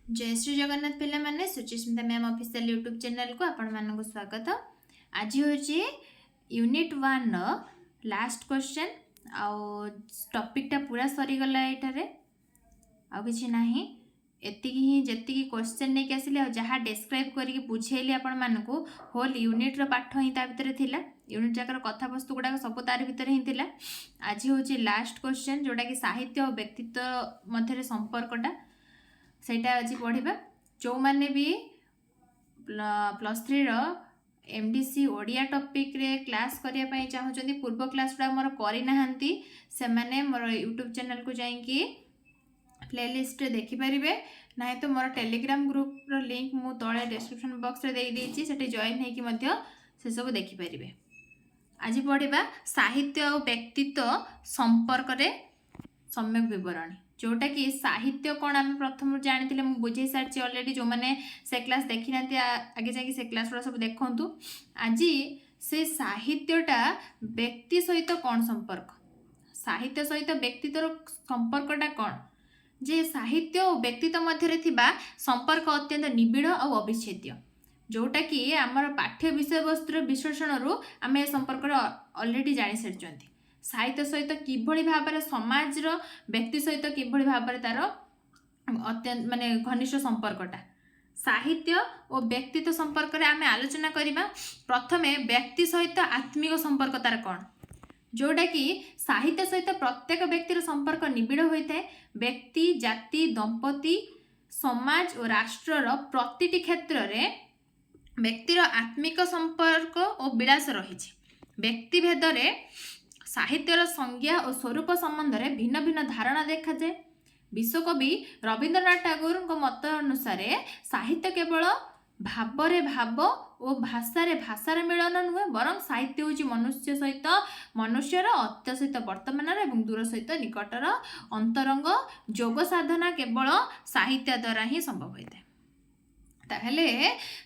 जय श्री जगन्नाथ पिला माने Suchismita ma'am official YouTube channel को आपण मानक स्वागत। आज हूँ यूनिट 1 लास्ट क्वेश्चन आउ टॉपिकटा पूरा सरीगला ये आउ कि ना एति ही जी क्वेश्चन नहीं आसिले जहाँ डेस्क्राइब करके बुझेली आपण मानक होल यूनिट रो पाठ ही भितर थिला। यूनिट जाकर कथा वस्तु गुड़ाक सब तार भितर ही थिला। आज हूँ लास्ट क्वेश्चन जोटा कि साहित्य और व्यक्तित्व मध्य संपर्कटा सेटा आज पढ़ा। जो मैंने भी +3 MDC ओडिया टॉपिक रे क्लास करने चाहते पूर्व क्लास गुड़ा मोर करना से मैंने मोर यूट्यूब चैनल को जाइए प्लेलिस्ट रे देखिपारे ना तो मोर टेलीग्राम ग्रुप रो लिंक मु तले डिस्क्रिप्शन बॉक्स रे दे देछि सेठी जॉइन हेकि मध्य से सब देखिपारे। आज पढ़ा साहित्य और व्यक्तित्व संपर्क रे सम्यक विवरणी जोटा कि साहित्य कौन आम प्रथम जानी मुझे बुझे सारी अलरेडी जो मैंने से क्लास देखी ना आगे जाकि से क्लास गुड़ा सब देखु। आज से साहित्यटा व्यक्ति सहित कौन संपर्क साहित्य सहित व्यक्तित्व संपर्कटा कौन जे साहित्य और व्यक्तित्व मध्य संपर्क अत्यंत निबिड़ और अविच्छेद्य जोटा कि आमर पाठ्य विषय वस्तुर विश्लेषण रू आम संपर्क अलरेडी जानी सारी। साहित्य सहित किभली भाव समाज व्यक्ति सहित किभली भाव तार अत्यंत माने घनिष्ठ संपर्कटा साहित्य और व्यक्तित्व संपर्क रे आमे आलोचना करिबा। प्रथमे व्यक्ति सहित आत्मिक संपर्क तार कौन जोटा कि साहित्य सहित प्रत्येक व्यक्तिर संपर्क निबिड़ होता है। व्यक्ति जाति दंपति समाज और राष्ट्रर प्रतिटी क्षेत्र रे व्यक्तिर आत्मिक संपर्क और विलास रही। व्यक्ति भेद रे साहित्यर संज्ञा और स्वरूप संबंध में भिन्न भिन्न धारणा देखा जाए। विश्वकवि रवींद्रनाथ टैगोर मत अनुसार साहित्य केवल भावरे भाव और भाषारे भाषार मिलन नुहे बरं साहित्य हूँ मनुष्य सहित मनुष्यर अतीत सहित वर्तमान और दूर सहित निकटर अंतरंग जोग साधना केवल साहित्य द्वारा ही संभव होता है। ताहले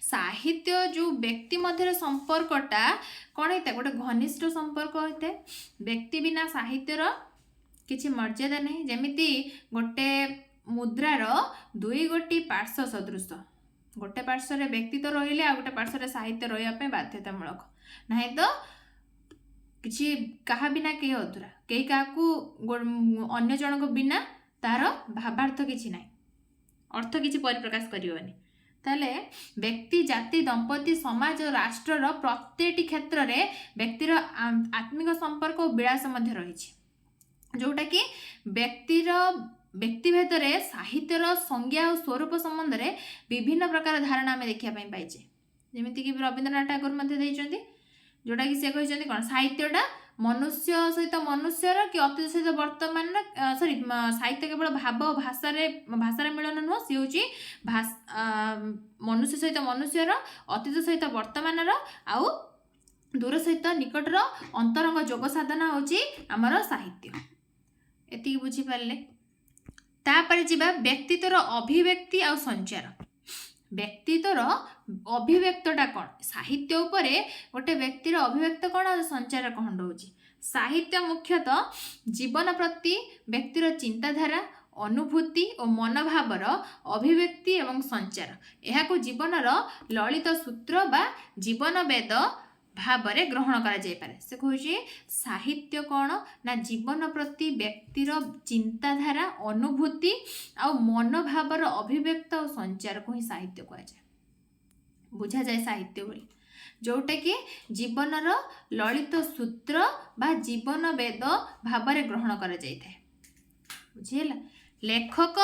साहित्य जो व्यक्ति मध्य संपर्कटा कौन होता है गोटे घनिष्ठ संपर्क होता है। व्यक्ति बिना साहित्यर किसी मर्यादा नहीं। जमीती गोटे मुद्रार दुई गोटी पार्श्व सदृश गोटे पार्श्व व्यक्ति तो रहिले आ गोटे पार्श्व साहित्य रही बाध्यतामूलक ना तो किसी क्या बिना कहीं अधूरा कई क्या अन्य जनक बिना तार भावार्थ किसी ना अर्थ किसी परिप्रकाश करिवनी। ताले व्यक्ति जाति दंपति समाज और राष्ट्रर प्रत्येक क्षेत्र में व्यक्तिर आत्मिक संपर्क और विलास मध्य रही जोटा कि व्यक्ति भेद में साहित्यर संज्ञा और स्वरूप संबंध में विभिन्न प्रकार धारणा आम देखा पाइचे। जमीती कि रवींद्रनाथ टैगोर जोटा कि से कहते कौन साहित्यटा मनुष्य सहित मनुष्यर कि अतीत सहित वर्तमान सॉरी साहित्य केवल भाव भाषार मिलन नुह सी हूँ मनुष्य सहित मनुष्यर अतीत सहित वर्तमान आउ दूर सहित निकटर अंतरंग जोग साधना हूँ आमर साहित्य। एति बुझीपारे तापर जीवा व्यक्तित्वर अभिव्यक्ति आ संचार। व्यक्तित्वर अभिव्यक्तटा कौन साहित्य उपरे गोटे व्यक्तिर अभिव्यक्त कौन और संचार कौन रोचे। साहित्य मुख्यतः जीवन प्रति व्यक्तिर चिंताधारा अनुभूति और मनोभावर अभिव्यक्ति एवं संचार यह जीवनर ललित सूत्र बा जीवन वेद भाव ग्रहण कर से कहे साहित्य कौन ना जीवन प्रति व्यक्तिर चिंताधारा अनुभूति आ मनोभावर अभिव्यक्त और संचार को ही साहित्य कहुए बुझा जाए साहित्य बोली जोटा कि जीवनर ललित सूत्र बा जीवन वेद भाव ग्रहण कर बुझीला। लेखक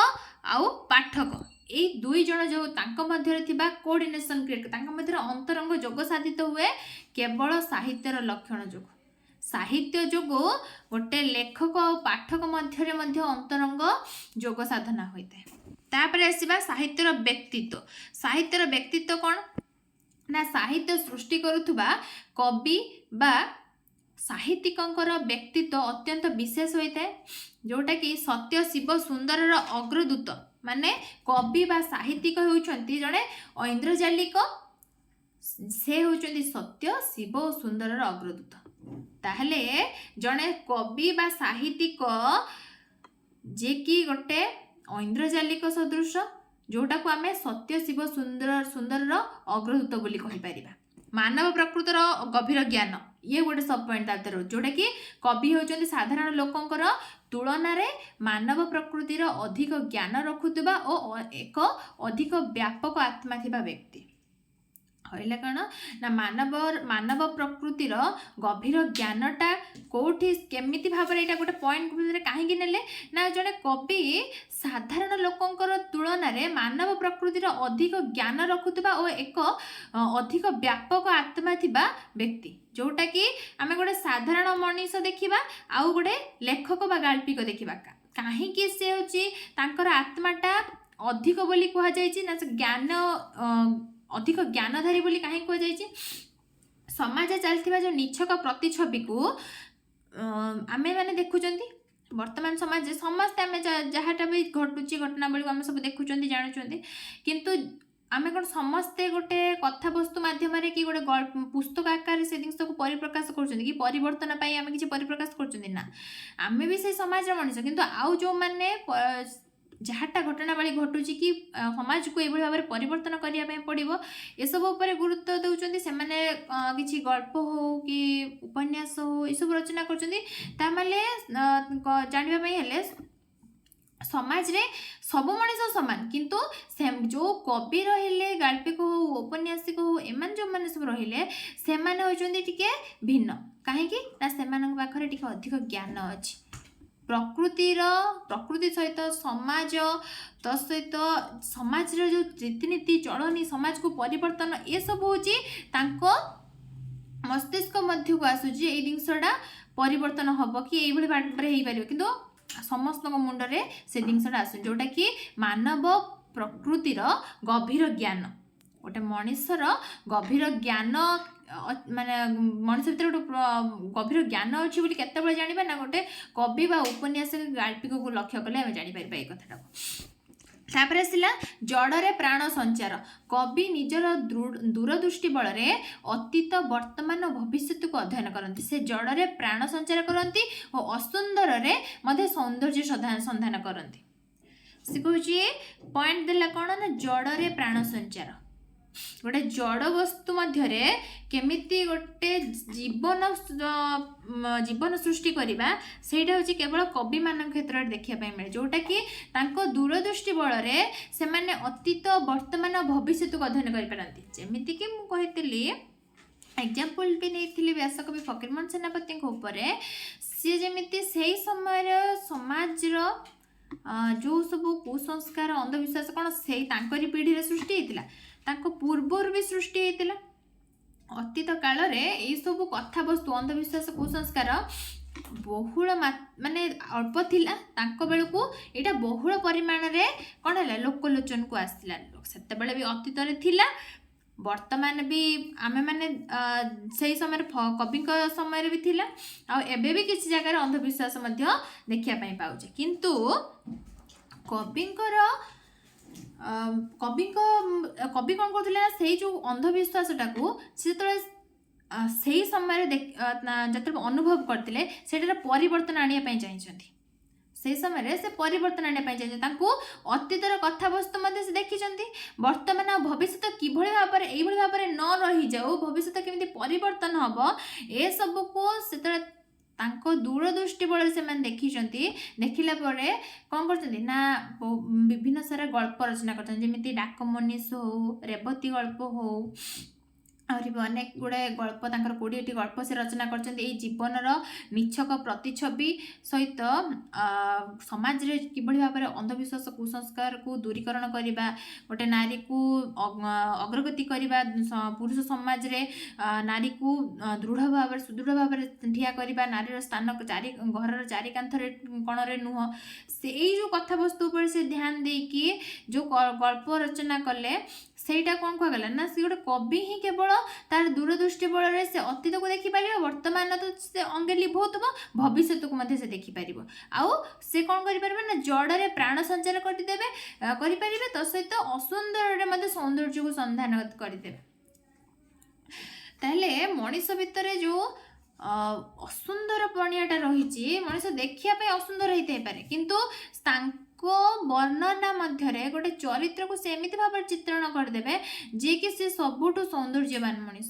आउ पाठक ये दुई जन जो मध्य कोऑर्डिनेशन क्रिएट मध्य अंतरंग जोग साधित हुए केवल साहित्यर लक्षण जोग साहित्य जोग गोटे लेखक और पाठक मध्य अंतरंग जोग साधना होता है। तापर आसवा साहित्यर व्यक्तित्व। साहित्यर व्यक्तित्व कौन ना साहित्य सृष्टि करुवा कवि बा साहित्यिकंकर व्यक्तित्व अत्यंत विशेष होता है जोटा कि सत्य शिव सुंदर अग्रदूत माने कवि बा साहित्यिक होउछंती जड़े ऐन्द्रजालिक से होउछंती सत्य शिव और सुंदर अग्रदूत। ताहले जड़े कवि बा साहित्यिक जे कि गोटे ऐन्द्रजालिक सदृश जोटा को आम सत्य शिव सुंदर सुंदर अग्रदूत बोली कहीपर। मानव प्रकृतिर गभीर ज्ञान ये गोटे सब पॉइंट तार जोटा कि कवि होती साधारण लोकंकर तुलन मानव प्रकृतिर अधिक ज्ञान रखुवा और एक अधिक व्यापक आत्मा थिबा व्यक्ति कहले कौन ना मानव प्रकृतिर गभीर ज्ञानटा कौटी केमिति भाव में यहाँ गोटे पॉइंट कहीं नेले ना जड़े कवि साधारण लोकंकर तुलन मानव प्रकृतिर अधिक ज्ञान रखुवा और एक अधिक व्यापक आत्मा थिबा व्यक्ति जोटा कि आम गोटे साधारण मनीष देखा आउ गोटे लेखक बा गाल्पिक देखा कहीं से हूँ आत्माटा अधिक बोली कहुई ना ज्ञान अधिक ज्ञानधारी बोली कहीं कहुई समाज चलता जो निछक प्रतिछवि को आमे माने देखुचंती वर्तमान समाज समस्ते आमे जहाँटा भी घटुची घटनावली आम सब देखुं जानुं किंतु आमे कौन समस्ते गोटे कथा वस्तु माध्यम कि गोटे पुस्तक आकार से जिन को परिप्रकाश कर परिवर्तन आम किसी परिप्रकाश कर आमे भी से समाज मनीष किंतु आउ जो मैंने जहाँटा घटनावली घटुची कि समाज को यह भाव में परिवर्तन करने पड़ो ये सब उपर गुरुत्व दौरान से किसी गल्प हो कि उपन्यास हो यह सब रचना करने समाज रे सब मनीष सामान किंतु जो कवि रहिले गाल्पिक हो उपन्यासिक हो एम जो मैंने सब रहिले से होती भिन्न कहीं पाखे टी अधिक ज्ञान अच्छी प्रकृति सहित समाज तसहित समाज जो रीतिनीति चलनी समाज को परिवर्तन ये सब हूँ मस्तिष्क मध्य को आसूची ये जिनसटा परिवर्तन हम कि ये भाव में हो पार किंतु समस्त मुंडे से जिनसटा आसू जोटा कि मानव प्रकृतिर गभीर ज्ञान गोटे मनीषर गभीर ज्ञान माने मनुष्य भीतर गोटे गभीर ज्ञान अच्छी बोली केतबेले जानिबा ना गोटे कवि बा उपन्यासिक गाल्पिक को लक्ष्य कले आम जापर ये कथा तापर आसला जड़े प्राण संचार कवि निजर दूरदृष्टि बल अतीत वर्तमान और भविष्य को अध्ययन करती से जड़े प्राण संचार करती और असुंदर मध्य सौंदर्य संधान करती से कहूँ पॉइंट देला कौन ना जड़े प्राण संचार गोटे जड़ वस्तु मध्य केमिति गोटे जीवन सृष्टि करवा से केवल कवि मान क्षेत्र में देखा मिले जोटा कि दूरदृष्टि बल से अतीत वर्तमान भविष्य को अध्ययन करपारती जमीक मुझे एग्जाम्पल भी नहीं व्यासकवि फकीरमोहन सेनापति सी जमी से समय समाज जो सब कुसंस्कार अंधविश्वास कौन से पीढ़ी सृष्टि होता पूर्वर भी सृष्टि होता अतीत काल ये सब कथा वस्तु अंधविश्वास कुसंस्कार बहुल माने अल्प थिला बेलू यहाँ बहुल परिमाण रे कौन है लोकलोचन को आसला से भी अतीत थिला वर्तमान भी आमे माने से समय कवि समय भी थिला एबे भी किसी जगह अंधविश्वास देखा पाऊे किंतु कवि कौन करते से जो अंधविश्वासटा को से समय जो अनुभव करते से परिवर्तन आने चाहिए से समय से परिवर्तन आने चाहिए अतीतर कथा वस्तु से देखी वर्तमान आ भविष्य किभली भाव में न रही जाऊ भविष्य केमी परिवर्तन हम ए सब को से दूरदृष्टि बल से देखी देखला कौन कर विभिन्न सारा गल्प रचना करते डाक मनीष हो रेवती गल्प हो आहरी भी अनेक गुड़े गल्प 20टी गल्प से रचना कर जीवनर निछक प्रतिछवि सहित समाज रे किभली भाव में अंधविश्वास कुसंस्कार को दूरीकरण करने गोटे नारी को अग्रगति करने पुरुष समाज रे नारी को दृढ़ भाव सुदृढ़ भाव में ठिया करने नारीर स्थान घर चारिकांथरे कणरे नुह से जो कथा वस्तु पर से ध्यान देकी जो गल्प रचना कले सेटा कौन कहगला ना सी गोटे कवि ही केवल तार दूरदृष्टि बल से अतीत को देखिपार वर्तमान तो से अंगे लिभौथब भविष्य को से देखिपार आउ से कौन करें ना जड़े प्राण संचार करें तो सहित असुंदर सौंदर्य को संधान करदे ताहले मनीष भितर जो असुंदर पणियाटा रही मनीष देखापी असुंदर होता है किंतु ବର୍ଣ୍ଣନା ମଧ୍ୟରେ ଗୋଟେ ଚରିत्रକୁ ସେ ଏମିତି ଭାବରେ ଚିତ୍ରଣ କରିଦେବେ ଯେ କି ସେ ସବୁଠୁ ସୌନ୍ଦର୍ଯ୍ୟବାନ ମଣିଷ,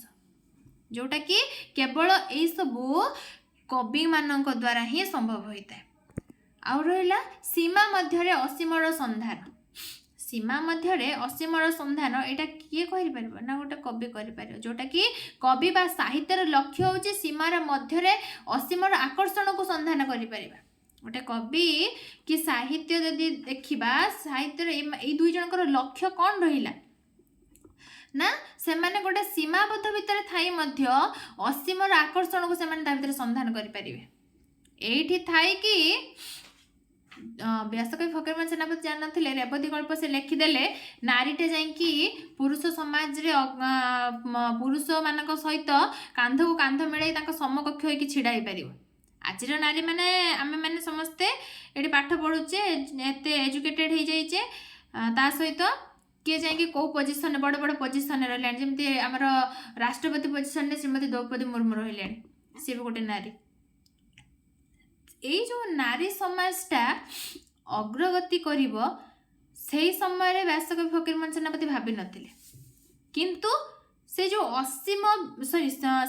ଯୋଉଟା କି କେବଳ ଏଇ ସବୁ କବି ମାନଙ୍କ ଦ୍ୱାରା ହିଁ ସମ୍ଭବ ହୋଇଥାଏ। ଆଉ ରହିଲା ସୀମା ମଧ୍ୟରେ ଅସୀମର ସନ୍ଧାନ। ସୀମା ମଧ୍ୟରେ ଅସୀମର ସନ୍ଧାନ ଏଇଟା କିଏ କରିପାରିବ ନା ଗୋଟେ କବି କରିପାରିବ, ଯୋଉଟା କି କବି ବା ସାହିତ୍ୟର ଲକ୍ଷ୍ୟ ହେଉଛି ସୀମାର ମଧ୍ୟରେ ଅସୀମର ଆକର୍ଷଣକୁ ସନ୍ଧାନ କରିପାରିବା। ଗୋଟେ କବି କି ସାହିତ୍ୟ ଯଦି ଦେଖିବା, ସାହିତ୍ୟର ଏଇ ଦୁଇ ଜଣଙ୍କର ଲକ୍ଷ୍ୟ କ'ଣ ରହିଲା ନା ସେମାନେ ଗୋଟେ ସୀମାବଦ୍ଧ ଭିତରେ ଥାଇ ମଧ୍ୟ ଅସୀମର ଆକର୍ଷଣକୁ ସେମାନେ ତା ଭିତରେ ସନ୍ଧାନ କରିପାରିବେ। ଏଇଠି ଥାଇକି ବ୍ୟାସକବି ଫକୀରମୋହନ ସେନାପତି ଜାଣିନଥିଲେ ରେବତୀ ଗଳ୍ପ ସେ ଲେଖିଦେଲେ ନାରୀଟେ ଯାଇକି ପୁରୁଷ ସମାଜରେ ପୁରୁଷମାନଙ୍କ ସହିତ କାନ୍ଧକୁ କାନ୍ଧ ମିଳାଇ ତାଙ୍କ ସମକକ୍ଷ ହୋଇକି ଛିଡ଼ା ହେଇପାରିବ। ଆଜିର ନାରୀମାନେ ଆମେମାନେ ସମସ୍ତେ ଏଠି ପାଠ ପଢ଼ୁଛେ, ଏତେ ଏଜୁକେଟେଡ଼ ହେଇଯାଇଛେ, ତା ସହିତ କିଏ ଯାଇକି କେଉଁ ପୋଜିସନରେ ବଡ଼ ବଡ଼ ପୋଜିସନରେ ରହିଲାଣି, ଯେମିତି ଆମର ରାଷ୍ଟ୍ରପତି ପୋଜିସନରେ ଶ୍ରୀମତୀ ଦ୍ରୌପଦୀ ମୁର୍ମୁ ରହିଲେଣି, ସିଏ ବି ଗୋଟେ ନାରୀ। ଏଇ ଯେଉଁ ନାରୀ ସମାଜଟା ଅଗ୍ରଗତି କରିବ ସେଇ ସମୟରେ ବ୍ୟାସକବି ଫକୀରମୋହନ ସେନାପତି ଭାବିନଥିଲେ, କିନ୍ତୁ ସେ ଯେଉଁ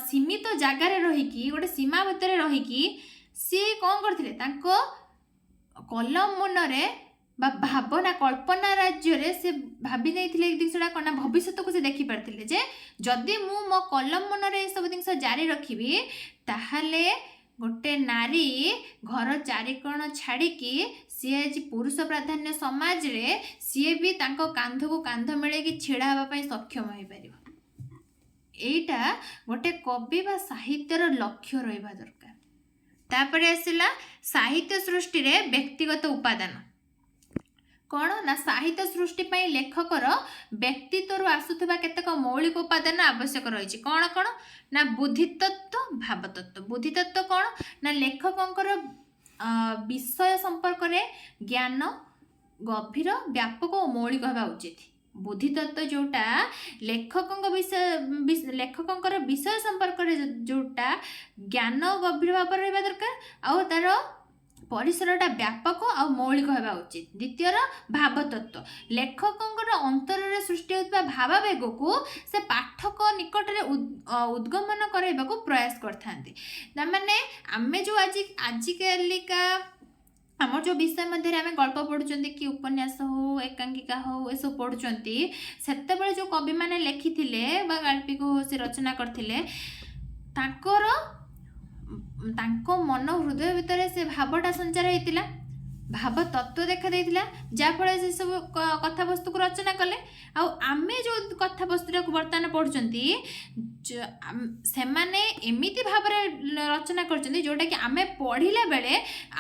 ସୀମିତ ଜାଗାରେ ରହିକି ଗୋଟେ ସୀମା ଭିତରେ ରହିକି ସିଏ କ'ଣ କରିଥିଲେ, ତାଙ୍କ କଲମ ମୁନରେ ବା ଭାବନା କଳ୍ପନା ରାଜ୍ୟରେ ସେ ଭାବି ନେଇଥିଲେ ଏ ଜିନିଷଟା କ'ଣ ନା ଭବିଷ୍ୟତକୁ ସେ ଦେଖିପାରିଥିଲେ ଯେ ଯଦି ମୁଁ ମୋ କଲମ ମୁନରେ ଏସବୁ ଜିନିଷ ଜାରି ରଖିବି ତାହେଲେ ଗୋଟେ ନାରୀ ଘର ଚାରିକୋଣ ଛାଡ଼ିକି ସିଏ ଆଜି ପୁରୁଷ ପ୍ରାଧାନ୍ୟ ସମାଜରେ ସିଏ ବି ତାଙ୍କ କାନ୍ଧକୁ କାନ୍ଧ ମିଳେଇକି ଛିଡ଼ା ହେବା ପାଇଁ ସକ୍ଷମ ହୋଇପାରିବ। ଏଇଟା ଗୋଟେ କବି ବା ସାହିତ୍ୟର ଲକ୍ଷ୍ୟ ରହିବା ଦରକାର। ତାପରେ ଆସିଲା ସାହିତ୍ୟ ସୃଷ୍ଟିରେ ବ୍ୟକ୍ତିଗତ ଉପାଦାନ। କ'ଣ ନା ସାହିତ୍ୟ ସୃଷ୍ଟି ପାଇଁ ଲେଖକର ବ୍ୟକ୍ତିତ୍ୱରୁ ଆସୁଥିବା କେତେକ ମୌଳିକ ଉପାଦାନ ଆବଶ୍ୟକ ରହିଛି। କ'ଣ କ'ଣ ନା ବୁଦ୍ଧିତତ୍ତ୍ୱ, ଭାବତତ୍ତ୍ୱ। ବୁଦ୍ଧିତତ୍ତ୍ୱ କ'ଣ ନା ଲେଖକଙ୍କର ବିଷୟ ସମ୍ପର୍କରେ ଜ୍ଞାନ ଗଭୀର, ବ୍ୟାପକ ଓ ମୌଳିକ ହେବା ଉଚିତ। ବୁଦ୍ଧିତତ୍ତ୍ୱ ଯେଉଁଟା ଲେଖକଙ୍କର ବିଷୟ ସମ୍ପର୍କରେ ଯେଉଁଟା ଜ୍ଞାନ ଗଭୀର ଭାବରେ ରହିବା ଦରକାର, ଆଉ ତାର ପରିସରଟା ବ୍ୟାପକ ଆଉ ମୌଳିକ ହେବା ଉଚିତ। ଦ୍ୱିତୀୟର ଭାବତତ୍ତ୍ୱ, ଲେଖକଙ୍କର ଅନ୍ତରରେ ସୃଷ୍ଟି ହେଉଥିବା ଭାବାବେଗକୁ ସେ ପାଠକ ନିକଟରେ ଉଦ୍ଗମନ କରାଇବାକୁ ପ୍ରୟାସ କରିଥାନ୍ତି। ତାମାନେ ଆମେ ଯେଉଁ ଆଜିକାଲିକା ଆମର ଯେଉଁ ବିଷୟ ମଧ୍ୟରେ ଆମେ ଗଳ୍ପ ପଢ଼ୁଛନ୍ତି କି ଉପନ୍ୟାସ ହଉ, ଏକାଙ୍କିକା ହଉ, ଏସବୁ ପଢ଼ୁଛନ୍ତି, ସେତେବେଳେ ଯେଉଁ କବିମାନେ ଲେଖିଥିଲେ ବା ଗାଳ୍ପିକ ହଉ ସେ ରଚନା କରିଥିଲେ, ତାଙ୍କ ମନ ହୃଦୟ ଭିତରେ ସେ ଭାବଟା ସଞ୍ଚାର ହେଇଥିଲା, ଭାବ ତତ୍ତ୍ୱ ଦେଖା ଦେଇଥିଲା, ଯାହାଫଳରେ ସେସବୁ କଥାବସ୍ତୁକୁ ରଚନା କଲେ। ଆଉ ଆମେ ଯେଉଁ କଥାବସ୍ତୁଟାକୁ ବର୍ତ୍ତମାନ ପଢ଼ୁଛନ୍ତି ସେମାନେ ଏମିତି ଭାବରେ ରଚନା କରୁଛନ୍ତି ଯେଉଁଟାକି ଆମେ ପଢ଼ିଲା ବେଳେ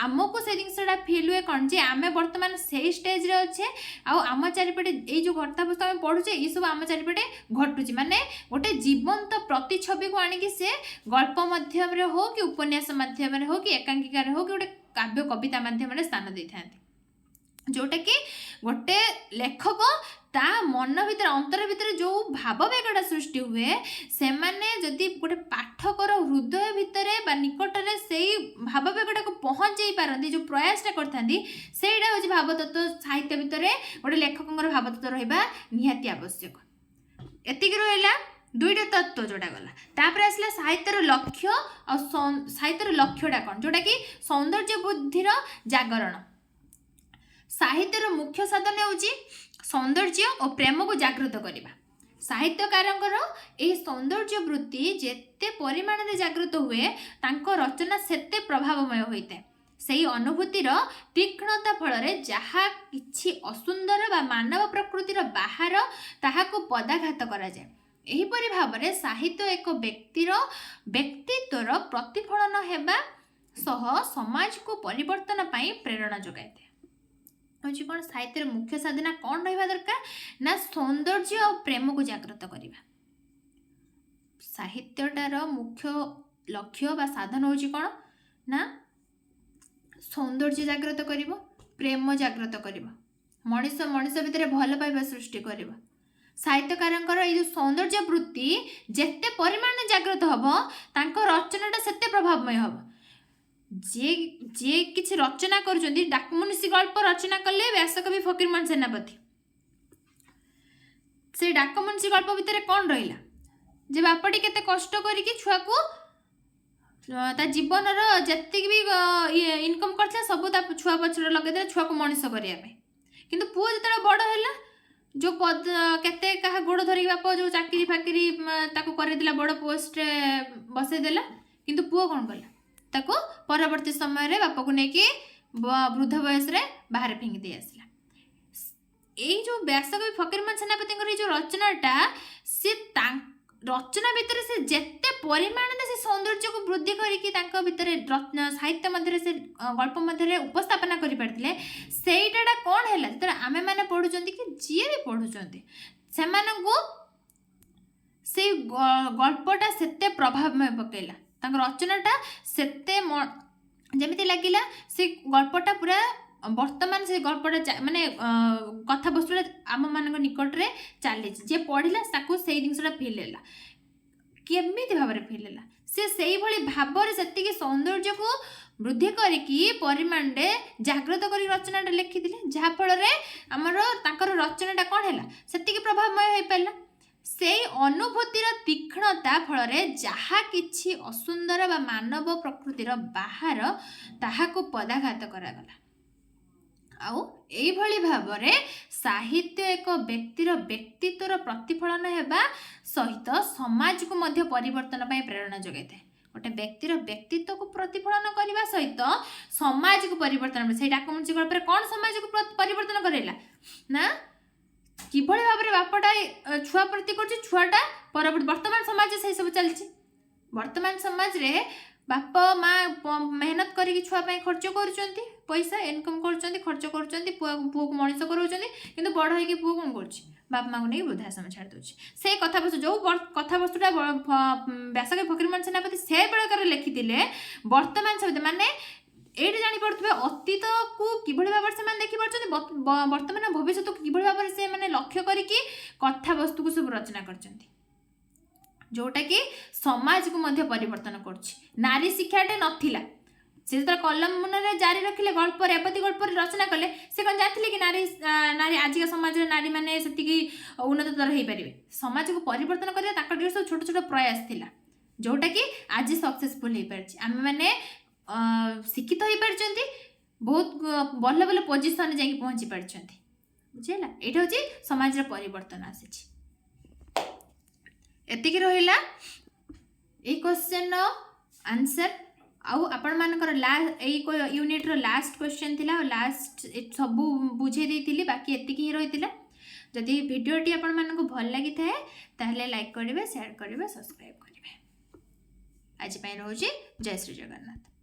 ଆମକୁ ସେ ଜିନିଷଟା ଫିଲ୍ ହୁଏ କ'ଣ ଯେ ଆମେ ବର୍ତ୍ତମାନ ସେଇ ଷ୍ଟେଜ୍ରେ ଅଛେ, ଆଉ ଆମ ଚାରିପଟେ ଏଇ ଯେଉଁ କଥାବସ୍ତୁ ଆମେ ପଢ଼ୁଛେ ଏଇସବୁ ଆମ ଚାରିପଟେ ଘଟୁଛି। ମାନେ ଗୋଟେ ଜୀବନ୍ତ ପ୍ରତିଛବିକୁ ଆଣିକି ସେ ଗଳ୍ପ ମାଧ୍ୟମରେ ହଉ କି ଉପନ୍ୟାସ ମାଧ୍ୟମରେ ହଉ କି ଏକାଙ୍କିକାରେ ହଉ କି ଗୋଟେ କାବ୍ୟ କବିତା ମାଧ୍ୟମରେ ସ୍ଥାନ ଦେଇଥାନ୍ତି, ଯେଉଁଟାକି ଗୋଟେ ଲେଖକ ତା ମନ ଭିତରେ ଅନ୍ତର ଭିତରେ ଯେଉଁ ଭାବବେଗଟା ସୃଷ୍ଟି ହୁଏ ସେମାନେ ଯଦି ଗୋଟେ ପାଠକର ହୃଦୟ ଭିତରେ ବା ନିକଟରେ ସେଇ ଭାବବେଗଟାକୁ ପହଞ୍ଚାଇ ପାରନ୍ତି, ଯେଉଁ ପ୍ରୟାସଟା କରିଥାନ୍ତି, ସେଇଟା ହେଉଛି ଭାବତତ୍ତ୍ୱ। ସାହିତ୍ୟ ଭିତରେ ଗୋଟେ ଲେଖକଙ୍କର ଭାବତତ୍ତ୍ୱ ରହିବା ନିହାତି ଆବଶ୍ୟକ। ଏତିକି ରହିଲା ଦୁଇଟା ତତ୍ତ୍ୱ ଯେଉଁଟା ଗଲା। ତାପରେ ଆସିଲା ସାହିତ୍ୟର ଲକ୍ଷ୍ୟ। ଆଉ ସାହିତ୍ୟର ଲକ୍ଷ୍ୟଟା କ'ଣ, ଯେଉଁଟାକି ସୌନ୍ଦର୍ଯ୍ୟ ବୁଦ୍ଧିର ଜାଗରଣ। ସାହିତ୍ୟର ମୁଖ୍ୟ ସାଧନ ହେଉଛି ସୌନ୍ଦର୍ଯ୍ୟ ଓ ପ୍ରେମକୁ ଜାଗୃତ କରିବା। ସାହିତ୍ୟକାରଙ୍କର ଏହି ସୌନ୍ଦର୍ଯ୍ୟ ବୃତ୍ତି ଯେତେ ପରିମାଣରେ ଜାଗୃତ ହୁଏ ତାଙ୍କ ରଚନା ସେତେ ପ୍ରଭାବମୟ ହୋଇଥାଏ। ସେହି ଅନୁଭୂତିର ତୀକ୍ଷ୍ଣତା ଫଳରେ ଯାହା କିଛି ଅସୁନ୍ଦର ବା ମାନବ ପ୍ରକୃତିର ବାହାର ତାହାକୁ ପଦାଘାତ କରାଯାଏ। ଏହିପରି ଭାବରେ ସାହିତ୍ୟ ଏକ ବ୍ୟକ୍ତିତ୍ୱର ପ୍ରତିଫଳନ ହେବା ସହ ସମାଜକୁ ପରିବର୍ତ୍ତନ ପାଇଁ ପ୍ରେରଣା ଯୋଗାଇଥାଏ। ହେଉଛି କ'ଣ ସାହିତ୍ୟର ମୁଖ୍ୟ ସାଧନା କ'ଣ ରହିବା ଦରକାର ନା ସୌନ୍ଦର୍ଯ୍ୟ ଆଉ ପ୍ରେମକୁ ଜାଗ୍ରତ କରିବା। ସାହିତ୍ୟଟାର ମୁଖ୍ୟ ଲକ୍ଷ୍ୟ ବା ସାଧନ ହେଉଛି କ'ଣ ନା ସୌନ୍ଦର୍ଯ୍ୟ ଜାଗ୍ରତ କରିବ, ପ୍ରେମ ଜାଗ୍ରତ କରିବ, ମଣିଷ ଭିତରେ ଭଲ ପାଇବା ସୃଷ୍ଟି କରିବ। ସାହିତ୍ୟକାରଙ୍କର ଏଇ ଯେଉଁ ସୌନ୍ଦର୍ଯ୍ୟ ବୃତ୍ତି ଯେତେ ପରିମାଣରେ ଜାଗ୍ରତ ହେବ ତାଙ୍କ ରଚନାଟା ସେତେ ପ୍ରଭାବମୟ ହେବ। जे जे किसी रचना करुचंदी डाकमुनिसी गल्प रचना कले व्यासकवि फकीरमोहन सेनापति से डाकमुनिसी गल्प भितर कौन रहिला जे बापटी केते कष्ट करिकी छुआ को ता जीवन जेति भी इनकम करथिला सब ता छुआ पछरे लगे दे छुआ को मनीष करिया पे किंतु पुओ जतरा बड़ हैला जो पद केते कहा गोड़ धरी बाप जो चाकरी फाकरी ताको करे दिला बड़ पोस्ट बसे देला किंतु पुओ कोन कला ताको परवर्ती समय रे बाप को नेकी वृद्ध बयस रे बाहर फेंगी दे आसला एई जो व्यासकवि फकीरमोहन सेनापति जो रचनाटा से रचना भितर से जेते परिमाण से सौंदर्य को वृद्धि करिकी तांको भितर साहित्य मध्य से गल्प मध्य उपस्थापना करि पारथिले सेइटाडा कोन हैला जतरा आमे माने पढुचंती कि जिए भी पढुचंती सेमानंगु से गल्पटा सेते प्रभावमय पकेला तांको रचनाटा सेते जेमिति लागिला से गल्पटा पूरा वर्तमान से गल्पटा माने कथा वस्तुटा आम मान निकट रे चली जे पढ़िला ताकू से जिनसटा फिल हैला केमिति भाव रे फिल हैला से सेई भली भाव रे सेतिके सौंदर्य को वृद्धि करिकी परिमाण रे जागृत करी रचनाटा लिखिथिले जहा फल रे हमर ताकर रचनाटा कोन हैला सेतिके प्रभावमय होई पाला सेई अनुभूतिर तीक्ष्णता फल रे जहा किछि असुंदर बा मानव प्रकृतिर बाहर ताहाको पदाघात करागला आउ एई भली भाबरे साहित्य एक व्यक्तिर व्यक्तित्वर प्रतिफलन हेबा सहित समाज को मध्य परिवर्तन पय प्रेरणा जगाइଥାଏ गोटे व्यक्तिर व्यक्तित्व को प्रतिफलन करबा सहित समाज को परिवर्तन से डाकमुनिसी गल्प रे कोन समाज को परिवर्तन करेला ना किभली भाबरे बापटा छुआ प्रति करछि छुआटा परवर्ती वर्तमान समाज से सब चलछि वर्तमान समाज रे बाप माँ मेहनत करी छुआ खर्च करुँच पैसा इनकम खर्च कर पुआ को मनीष कराउछंती किंतु बड़ होइकी पुआ कौन कर बाप माँ को नहीं वृद्धाश्रम छाड़ दूसरी से कथा वस्तु जो कथा वस्तुटा व्यासकवि फकीरमोहन सेनापति से बेलकार लिखिले वर्तमान शब्द माने ये जापे अतीत को किभली भाव से देखिपार वर्तमान भविष्य को किभली भाव से लक्ष्य करके कथा वस्तु को सब रचना कर जोटा कि समाज को मध्य परिवर्तन कर नारी शिक्षाटे नथिला से जो कलम मुनरे जारी रखिले गल्प रेवती गल्प रचना कले से कौन जाते कि नारी नारी आजिका समाज रे नारी माने सेतिकी उन्नततर हो पारे समाज को परिवर्तन करने सब छोट छोट प्रयास थिला जोटा कि आज सक्सेसफुल हो पारे आम मैंने शिक्षित हो पार्टी बहुत भल भल पोजिशन जाकि पहुँची पार्टी बुझेगा ये हूँ समाज परिवर्तन आसी एतिकी रहिला ए क्वेश्चन आंसर आउ आपण मानकर यूनिट रो लास्ट क्वेश्चन थिला लास्ट सब बुझे देइतिली बाकी एतिकी ही रहितिला जदि वीडियोटी आपण मानको भल लागि थाए ताहले लाइक करिवे शेयर करिवे सब्सक्राइब करिवे आज पय रहउची जय श्री जगन्नाथ।